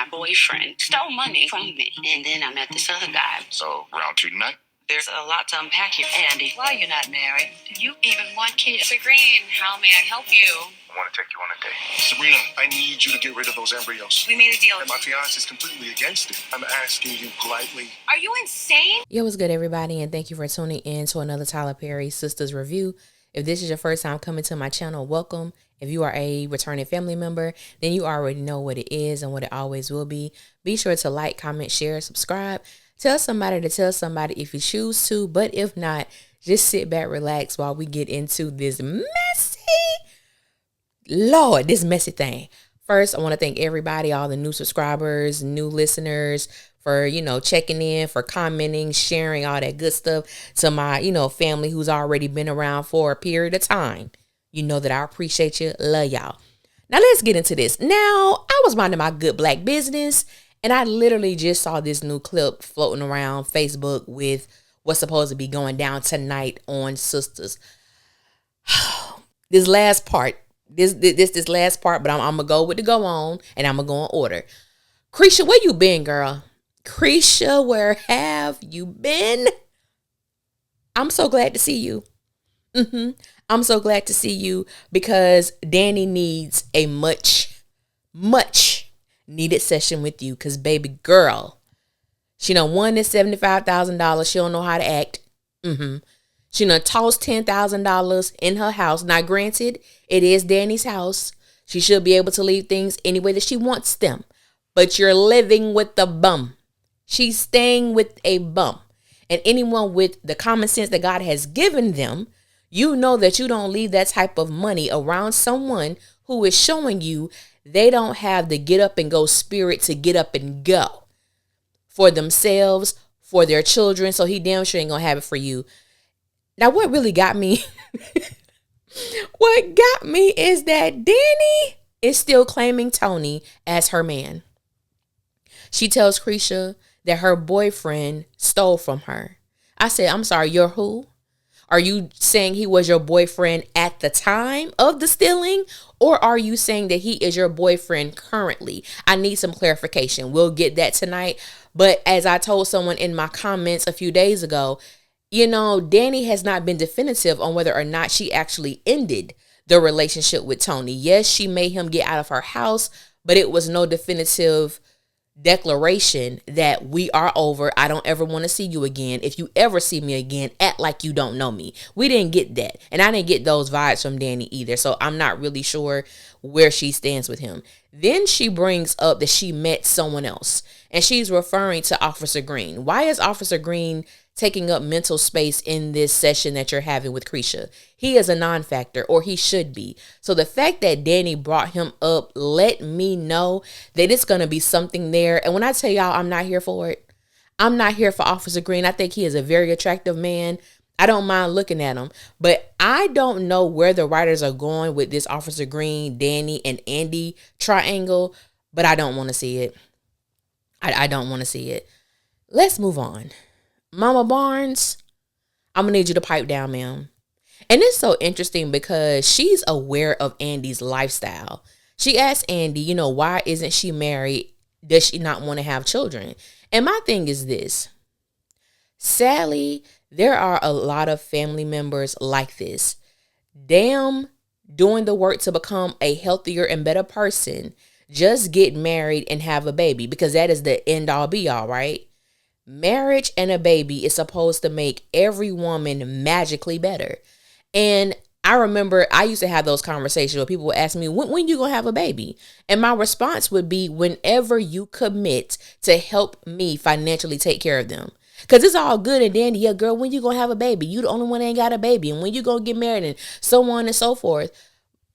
My boyfriend stole money from me, and then I met this other guy. So, round two tonight? There's a lot to unpack here, Andy. Why are you not married? Do you even want kids? Mr. Green, how may I help you? I want to take you on a date. Sabrina, I need you to get rid of those embryos. We made a deal. And my fiance is completely against it. I'm asking you politely. Are you insane? Yo, what's good, everybody, and thank you for tuning in to another Tyler Perry Sistas review. If this is your first time coming to my channel, welcome. If you are a returning family member, then you already know what it is and what it always will be. Be sure to like, comment, share, subscribe. Tell somebody to tell somebody if you choose to, but if not, just sit back, relax while we get into this messy thing. First, I want to thank everybody, all the new subscribers, new listeners, for, checking in, for commenting, sharing, all that good stuff. To my, family who's already been around for a period of time. You know that I appreciate you. Love y'all. Now, let's get into this. Now, I was minding my good black business, and I literally just saw this new clip floating around Facebook with what's supposed to be going down tonight on Sistas. This last part, this last part, but I'm going to go with the go on, and I'm going to go in order. Creisha, where you been, girl? Creisha, where have you been? I'm so glad to see you. I'm so glad to see you because Danny needs a much needed session with you because, baby girl, she done won this $75,000. She don't know how to act. She done tossed $10,000 in her house. Now, granted, it is Danny's house. She should be able to leave things any way that she wants them. But you're living with a bum. She's staying with a bum. And anyone with the common sense that God has given them, you know that you don't leave that type of money around someone who is showing you they don't have the get up and go spirit to get up and go for themselves, for their children. So he damn sure ain't gonna have it for you. Now, what really got me, is that Danny is still claiming Tony as her man. She tells Creisha that her boyfriend stole from her. I said, I'm sorry, you're who? Are you saying he was your boyfriend at the time of the stealing? Or are you saying that he is your boyfriend currently? I need some clarification. We'll get that tonight. But as I told someone in my comments a few days ago, Danny has not been definitive on whether or not she actually ended the relationship with Tony. Yes, she made him get out of her house, but it was no definitive declaration that we are over. I don't ever want to see you again. If you ever see me again, act like you don't know me. We didn't get that. And I didn't get those vibes from Danny either. So I'm not really sure where she stands with him. Then she brings up that she met someone else. And she's referring to Officer Green. Why is Officer Green taking up mental space in this session that you're having with Creisha? He is a non-factor, or he should be. So the fact that Danny brought him up let me know that it's going to be something there. And when I tell y'all I'm not here for it, I'm not here for Officer Green. I think he is a very attractive man. I don't mind looking at him, but I don't know where the writers are going with this Officer Green, Danny, and Andy triangle, but I don't want to see it. I don't want to see it. Let's move on. Mama Barnes, I'm going to need you to pipe down, ma'am. And it's so interesting because she's aware of Andy's lifestyle. She asked Andy, why isn't she married? Does she not want to have children? And my thing is this. Sadly, there are a lot of family members like this. Damn, doing the work to become a healthier and better person. Just get married and have a baby because that is the end all be all, right? Marriage and a baby is supposed to make every woman magically better. And I remember I used to have those conversations where people would ask me, when you going to have a baby? And my response would be, whenever you commit to help me financially take care of them. Because it's all good and dandy. Yeah, girl, when you going to have a baby? You the only one that ain't got a baby. And when you going to get married and so on and so forth.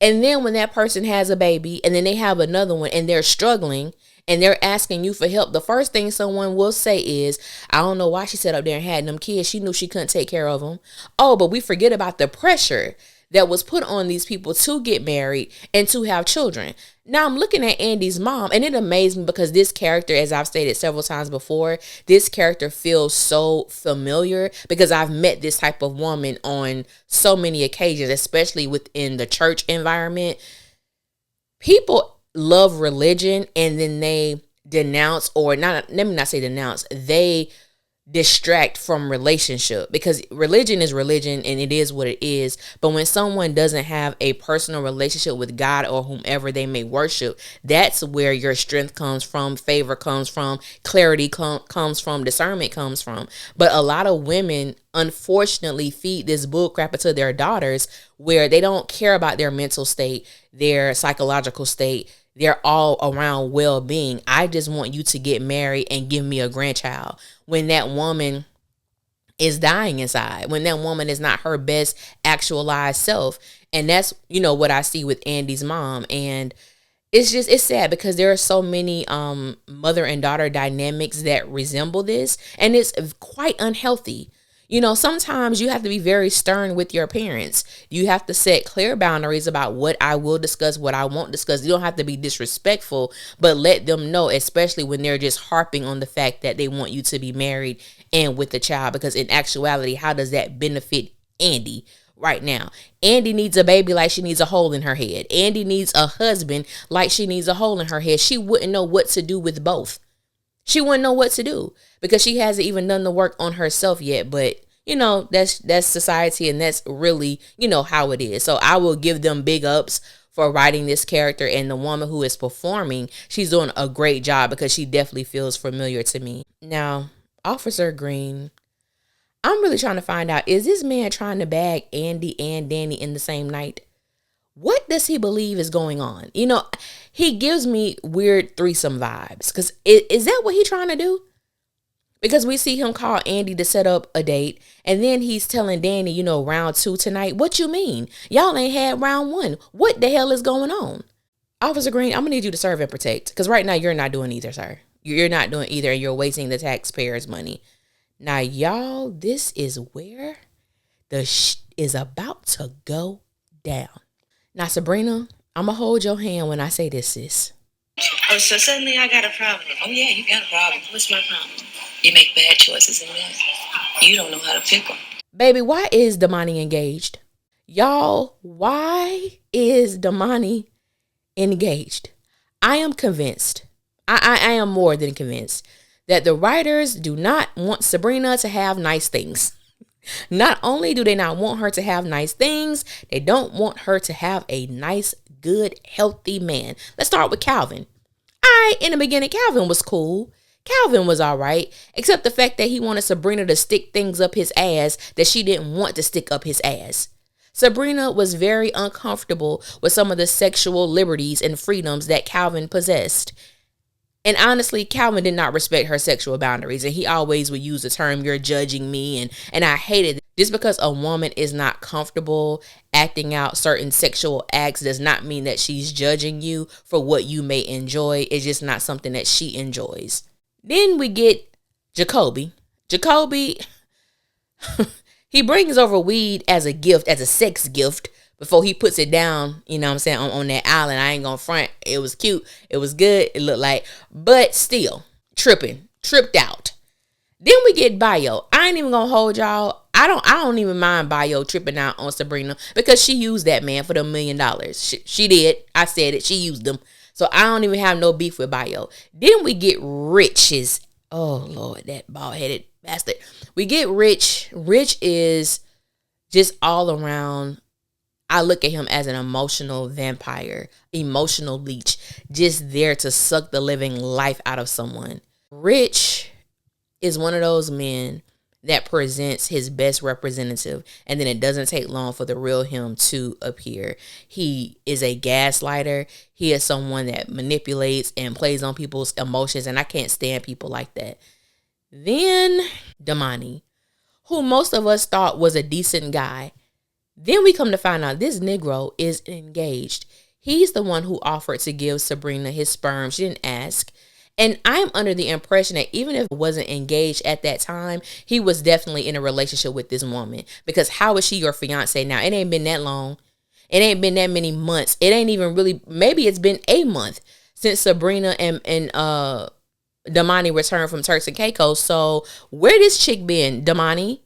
And then when that person has a baby and then they have another one and they're struggling and they're asking you for help, the first thing someone will say is, I don't know why she sat up there and had them kids. She knew she couldn't take care of them. Oh, but we forget about the pressure that was put on these people to get married and to have children. Now I'm looking at Andy's mom, and it amazed me because this character, as I've stated several times before, this character feels so familiar because I've met this type of woman on so many occasions, especially within the church environment. People love religion and then they denounce, or not, let me not say denounce, they distract from relationship, because religion is religion and it is what it is. But when someone doesn't have a personal relationship with God or whomever they may worship, that's where your strength comes from, favor comes from, clarity comes from, discernment comes from. But a lot of women unfortunately feed this bullcrap into their daughters, where they don't care about their mental state, their psychological state, their all around well-being. I just want you to get married and give me a grandchild, when that woman is dying inside, when that woman is not her best actualized self. And that's, what I see with Andy's mom. And it's sad, because there are so many mother and daughter dynamics that resemble this, and it's quite unhealthy. Sometimes you have to be very stern with your parents. You have to set clear boundaries about what I will discuss, what I won't discuss. You don't have to be disrespectful, but let them know, especially when they're just harping on the fact that they want you to be married and with a child. Because in actuality, how does that benefit Andy right now? Andy needs a baby like she needs a hole in her head. Andy needs a husband like she needs a hole in her head. She wouldn't know what to do with both. She wouldn't know what to do, because she hasn't even done the work on herself yet. But, that's society, and that's really, how it is. So I will give them big ups for writing this character. And the woman who is performing, she's doing a great job, because she definitely feels familiar to me. Now, Officer Green, I'm really trying to find out, is this man trying to bag Andy and Danny in the same night? What does he believe is going on? He gives me weird threesome vibes, because is that what he's trying to do? Because we see him call Andy to set up a date, and then he's telling Danny, round 2 tonight. What you mean? Y'all ain't had round 1. What the hell is going on? Officer Green, I'm going to need you to serve and protect, because right now you're not doing either, sir. You're not doing either, and you're wasting the taxpayers' money. Now, y'all, this is where the is about to go down. Now, Sabrina, I'm going to hold your hand when I say this, sis. Oh, so suddenly I got a problem. Oh, yeah, you got a problem. What's my problem? You make bad choices in this. You don't know how to pick them. Baby, why is DOMANY engaged? Y'all, why is DOMANY engaged? I am convinced. I am more than convinced that the writers do not want Sabrina to have nice things. Not only do they not want her to have nice things, they don't want her to have a nice, good, healthy man. Let's start with Calvin. In the beginning, Calvin was cool. Calvin was all right, except the fact that he wanted Sabrina to stick things up his ass that she didn't want to stick up his ass. Sabrina was very uncomfortable with some of the sexual liberties and freedoms that Calvin possessed. And honestly, Calvin did not respect her sexual boundaries. And he always would use the term, "you're judging me." And I hated it. Just because a woman is not comfortable acting out certain sexual acts does not mean that she's judging you for what you may enjoy. It's just not something that she enjoys. Then we get Jacoby. Jacoby, he brings over weed as a gift, as a sex gift, before he puts it down, on that island. I ain't gonna front. It was cute. It was good. It looked like, but still tripped out. Then we get Bayo. I ain't even gonna hold y'all. I don't even mind Bayo tripping out on Sabrina, because she used that man for the $1 million. She did. I said it. She used them. So I don't even have no beef with Bayo. Then we get Rich's. Oh Lord, that bald-headed bastard. We get Rich. Rich is just all around. I look at him as an emotional vampire, emotional leech, just there to suck the living life out of someone. Rich is one of those men that presents his best representative, and then it doesn't take long for the real him to appear. He is a gaslighter. He is someone that manipulates and plays on people's emotions, and I can't stand people like that. Then DOMANY, who most of us thought was a decent guy. Then we come to find out this Negro is engaged. He's the one who offered to give Sabrina his sperm. She didn't ask. And I'm under the impression that even if he wasn't engaged at that time, he was definitely in a relationship with this woman. Because how is she your fiance now? It ain't been that long. It ain't been that many months. It ain't even really, maybe it's been a month since Sabrina and DOMANY returned from Turks and Caicos. So where this chick been, DOMANY?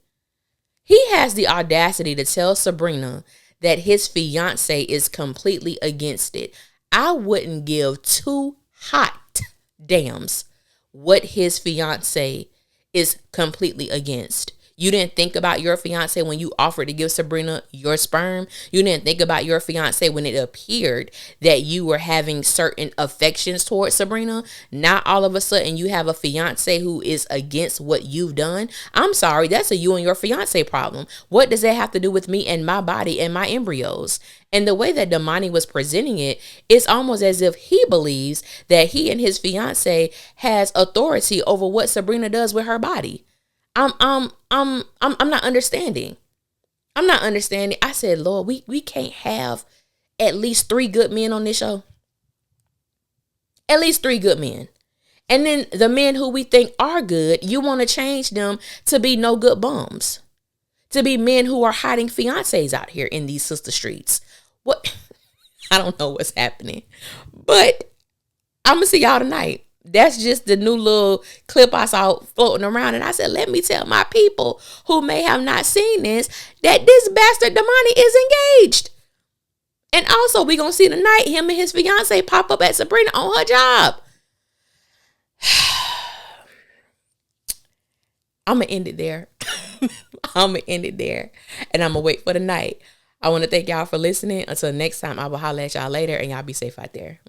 He has the audacity to tell Sabrina that his fiance is completely against it. I wouldn't give two hot damns what his fiance is completely against. You didn't think about your fiance when you offered to give Sabrina your sperm. You didn't think about your fiance when it appeared that you were having certain affections towards Sabrina. Now all of a sudden you have a fiance who is against what you've done. I'm sorry, that's a you and your fiance problem. What does that have to do with me and my body and my embryos? And the way that DOMANY was presenting it, it's almost as if he believes that he and his fiance has authority over what Sabrina does with her body. I'm not understanding. I'm not understanding. I said, Lord, we can't have at least 3 good men on this show. At least 3 good men. And then the men who we think are good, you want to change them to be no good bums. To be men who are hiding fiancés out here in these sister streets. What? I don't know what's happening. But I'm going to see y'all tonight. That's just the new little clip I saw floating around. And I said, let me tell my people who may have not seen this, that this bastard DOMANY is engaged. And also, we're going to see tonight him and his fiance pop up at Sabrina on her job. I'm going to end it there. I'm going to end it there. And I'm going to wait for the night. I want to thank y'all for listening. Until next time, I will holler at y'all later. And y'all be safe out there.